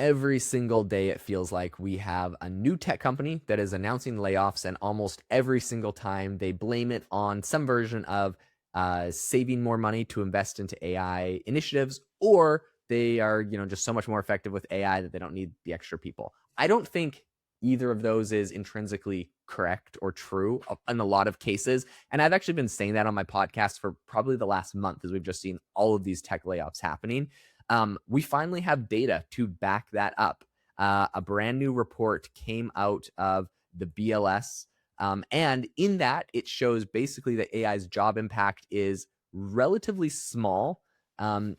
every single day it feels like we have a new tech company that is announcing layoffs, and almost every single time they blame it on some version of saving more money to invest into AI initiatives, or they are, just so much more effective with AI that they don't need the extra people. I don't think either of those is intrinsically correct or true in a lot of cases. And I've actually been saying that on my podcast for probably the last month, as we've just seen all of these tech layoffs happening. We finally have data to back that up. A brand new report came out of the BLS. And in that, it shows basically that AI's job impact is relatively small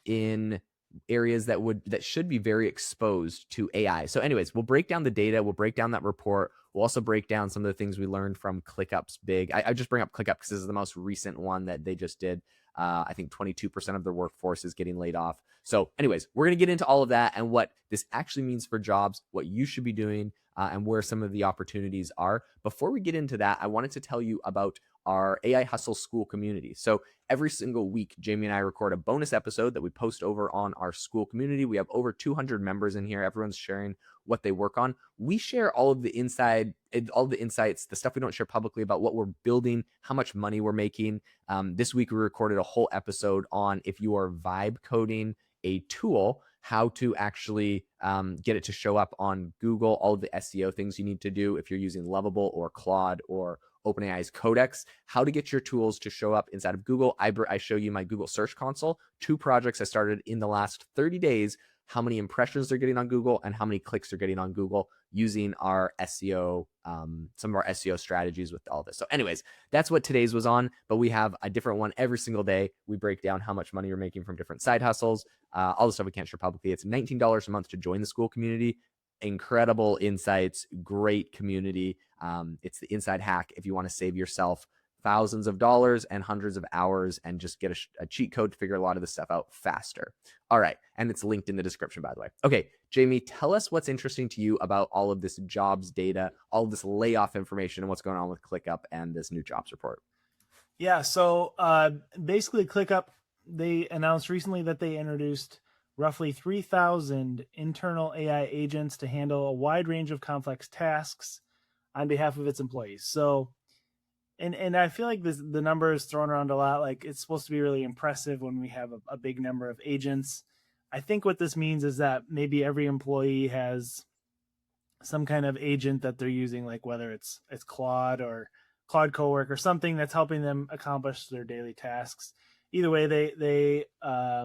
in areas that should be very exposed to AI. So anyways, we'll break down the data. We'll break down that report. We'll also break down some of the things we learned from ClickUp's big. I just bring up ClickUp because this is the most recent one that they just did. I think 22% of their workforce is getting laid off. So anyways, we're going to get into all of that and what this actually means for jobs, what you should be doing, and where some of the opportunities are. Before we get into that, I wanted to tell you about our AI Hustle School community. So every single week, Jamie and I record a bonus episode that we post over on our school community. We have over 200 members in here. Everyone's sharing what they work on. We share all of the insights, the stuff we don't share publicly about what we're building, how much money we're making. This week, we recorded a whole episode on if you are vibe coding a tool, how to actually get it to show up on Google, all of the SEO things you need to do if you're using Lovable or Claude or OpenAI's Codex, how to get your tools to show up inside of Google. I show you my Google Search Console, 2 projects I started in the last 30 days, how many impressions they're getting on Google and how many clicks they're getting on Google using our SEO, some of our SEO strategies with all this. So anyways, that's what today's was on, but we have a different one every single day. We break down how much money you're making from different side hustles, all the stuff we can't share publicly. It's $19 a month to join the school community. Incredible insights, great community. It's the inside hack if you want to save yourself thousands of dollars and hundreds of hours and just get a cheat code to figure a lot of this stuff out faster. All right. And it's linked in the description, by the way. Okay, Jamie, tell us what's interesting to you about all of this jobs data, all of this layoff information, and what's going on with ClickUp and this new jobs report. Yeah. So basically, ClickUp, they announced recently that they introduced roughly 3,000 internal AI agents to handle a wide range of complex tasks on behalf of its employees. So, and I feel like the number is thrown around a lot. Like it's supposed to be really impressive when we have a big number of agents. I think what this means is that maybe every employee has some kind of agent that they're using, like whether it's Claude or Claude Cowork or something that's helping them accomplish their daily tasks. Either way, they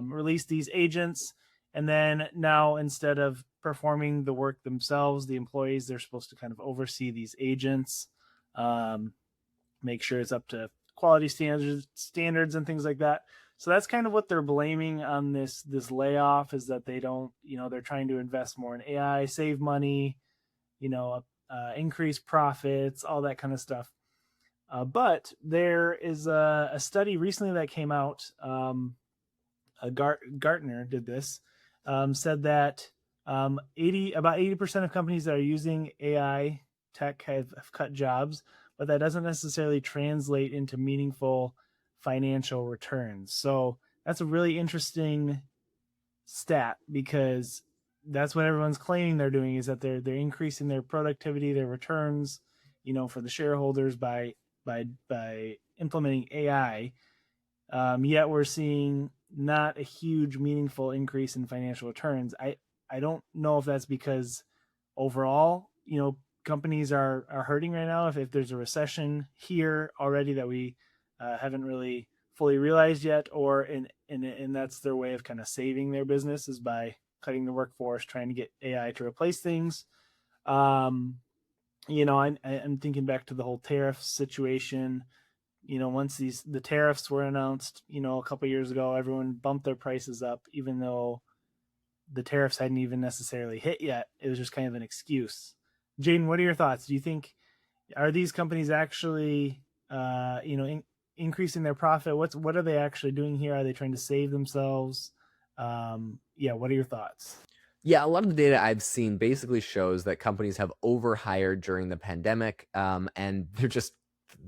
release these agents, and then now instead of performing the work themselves, the employees, they're supposed to kind of oversee these agents, make sure it's up to quality standards and things like that. So that's kind of what they're blaming on this layoff, is that they don't, they're trying to invest more in AI, save money, increase profits, all that kind of stuff. But there is a study recently that came out. Gartner did this, said that about 80% of companies that are using AI tech have cut jobs, but that doesn't necessarily translate into meaningful financial returns. So that's a really interesting stat, because that's what everyone's claiming they're doing, is that they're increasing their productivity, their returns, for the shareholders by implementing AI. Yet we're seeing not a huge meaningful increase in financial returns. I don't know if that's because overall, companies are hurting right now. If there's a recession here already that we haven't really fully realized yet, or and that's their way of kind of saving their business, is by cutting the workforce, trying to get AI to replace things. I'm thinking back to the whole tariff situation. Once the tariffs were announced, a couple of years ago, everyone bumped their prices up, even though the tariffs hadn't even necessarily hit yet. It was just kind of an excuse. Jaden, what are your thoughts? Do you think, are these companies actually, increasing their profit? What are they actually doing here? Are they trying to save themselves? What are your thoughts? Yeah, a lot of the data I've seen basically shows that companies have overhired during the pandemic, and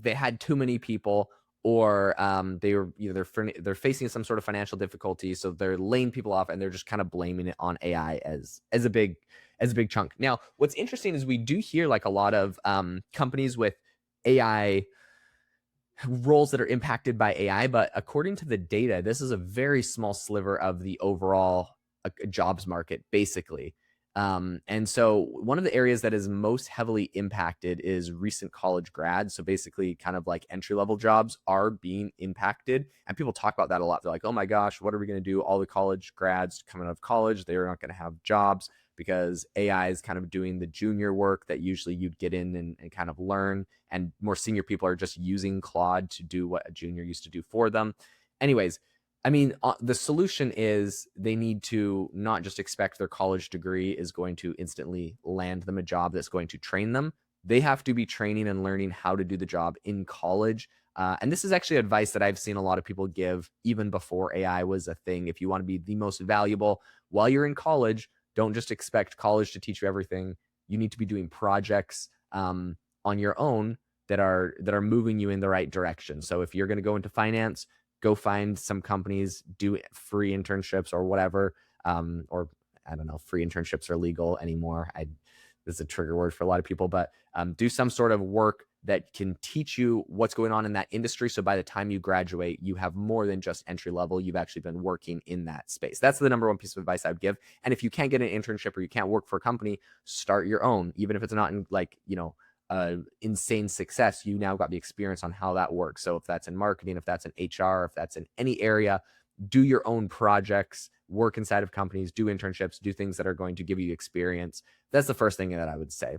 they had too many people or they're facing some sort of financial difficulty, so they're laying people off, and they're just kind of blaming it on AI as a big chunk. Now, what's interesting is we do hear like a lot of companies with AI roles that are impacted by AI, but according to the data, this is a very small sliver of the overall jobs market, basically. And so, one of the areas that is most heavily impacted is recent college grads. So, basically, kind of like entry level jobs are being impacted. And people talk about that a lot. They're like, oh my gosh, what are we going to do? All the college grads coming out of college, they're not going to have jobs because AI is kind of doing the junior work that usually you'd get in and kind of learn, and more senior people are just using Claude to do what a junior used to do for them. Anyways, I mean, the solution is they need to not just expect their college degree is going to instantly land them a job that's going to train them. They have to be training and learning how to do the job in college. And this is actually advice that I've seen a lot of people give even before AI was a thing. If you want to be the most valuable while you're in college, don't just expect college to teach you everything. You need to be doing projects on your own that are moving you in the right direction. So if you're going to go into finance, go find some companies, do free internships or whatever. Or I don't know, free internships are legal anymore. This is a trigger word for a lot of people, but do some sort of work that can teach you what's going on in that industry. So by the time you graduate, you have more than just entry level. You've actually been working in that space. That's the number one piece of advice I would give. And if you can't get an internship or you can't work for a company, start your own, even if it's not in like, insane success. You now got the experience on how that works. So if that's in marketing, if that's in HR, if that's in any area, do your own projects, work inside of companies, do internships, do things that are going to give you experience. That's the first thing that I would say.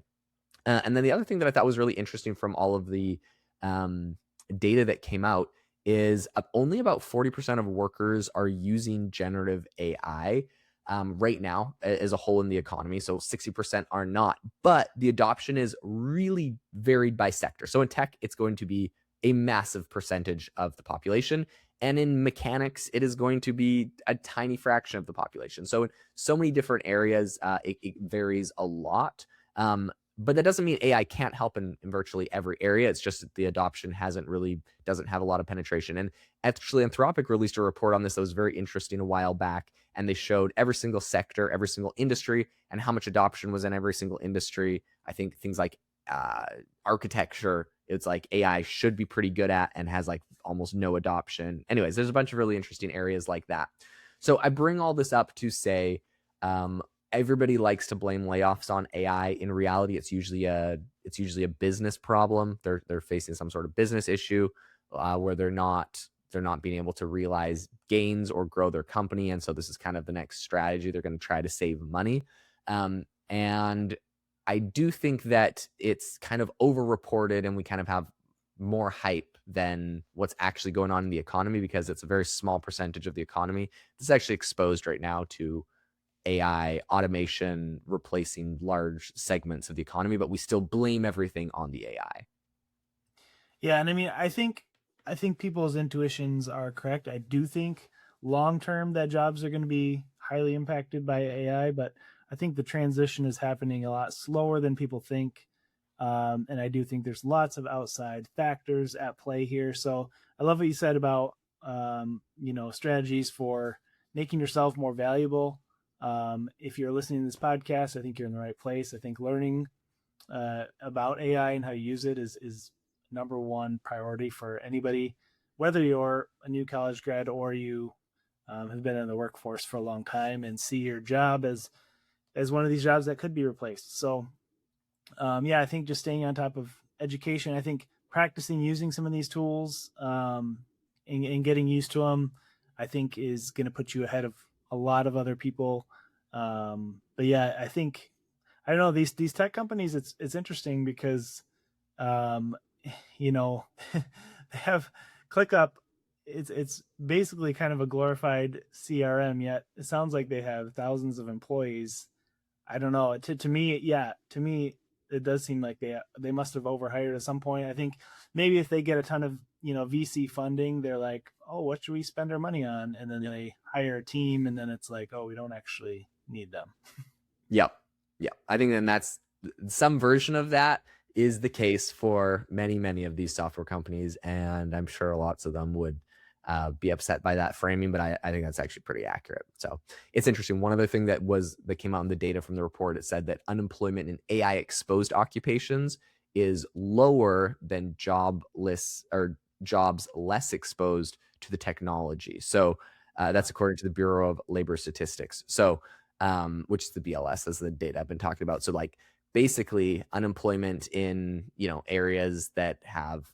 And then the other thing that I thought was really interesting from all of the data that came out is only about 40% of workers are using generative AI right now as a whole in the economy. So 60% are not. But the adoption is really varied by sector. So in tech, it's going to be a massive percentage of the population. And in mechanics, it is going to be a tiny fraction of the population. So in so many different areas, it varies a lot. But that doesn't mean AI can't help in virtually every area. It's just that the adoption doesn't have a lot of penetration. And actually, Anthropic released a report on this that was very interesting a while back. And they showed every single sector, every single industry, and how much adoption was in every single industry. I think things like architecture, it's like AI should be pretty good at and has like almost no adoption. Anyways, there's a bunch of really interesting areas like that. So I bring all this up to say, everybody likes to blame layoffs on AI. In reality, it's usually a business problem. They're facing some sort of business issue where they're not being able to realize gains or grow their company, and so this is kind of the next strategy. They're going to try to save money, and I do think that it's kind of overreported, and we kind of have more hype than what's actually going on in the economy because it's a very small percentage of the economy. This is actually exposed right now to AI automation replacing large segments of the economy, but we still blame everything on the AI. Yeah, and I mean, I think people's intuitions are correct. I do think long term that jobs are going to be highly impacted by AI, but I think the transition is happening a lot slower than people think. And I do think there's lots of outside factors at play here. So I love what you said about strategies for making yourself more valuable. If you're listening to this podcast, I think you're in the right place. I think learning about AI and how to use it is number one priority for anybody, whether you're a new college grad or you have been in the workforce for a long time and see your job as one of these jobs that could be replaced. So I think just staying on top of education, I think practicing using some of these tools and getting used to them, I think is going to put you ahead of a lot of other people. But yeah, I don't know, these tech companies. It's interesting because um, they have ClickUp. It's basically kind of a glorified CRM. Yet it sounds like they have thousands of employees. I don't know. To me, it does seem like they must have overhired at some point. I think maybe if they get a ton of VC funding, they're like, oh, what should we spend our money on? And then they hire a team, and then it's like, oh, we don't actually need them. Yep. Yeah. I think then that's some version of that is the case for many, many of these software companies, and I'm sure lots of them would be upset by that framing, but I think that's actually pretty accurate. So it's interesting. One other thing that came out in the data from the report, it said that unemployment in AI exposed occupations is lower than jobless or jobs less exposed to the technology. So that's according to the Bureau of Labor Statistics. So which is the BLS, that's the data I've been talking about. So like basically unemployment in areas that have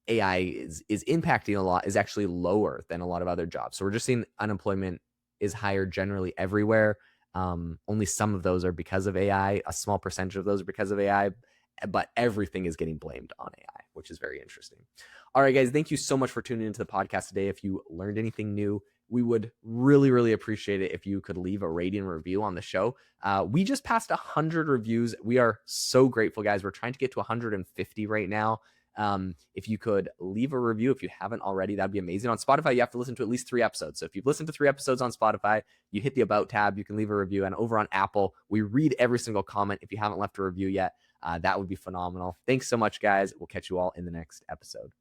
AI is impacting a lot is actually lower than a lot of other jobs. So we're just seeing unemployment is higher generally everywhere. Only some of those are because of AI. A small percentage of those are because of AI, but everything is getting blamed on AI, which is very interesting. All right, guys, thank you so much for tuning into the podcast today. If you learned anything new, we would really, really appreciate it if you could leave a rating and review on the show. We just passed 100 reviews. We are so grateful, guys. We're trying to get to 150 right now. If you could leave a review, if you haven't already, that'd be amazing. On Spotify, you have to listen to at least 3 episodes. So if you've listened to 3 episodes on Spotify, you hit the About tab, you can leave a review. And over on Apple, we read every single comment. If you haven't left a review yet, that would be phenomenal. Thanks so much, guys. We'll catch you all in the next episode.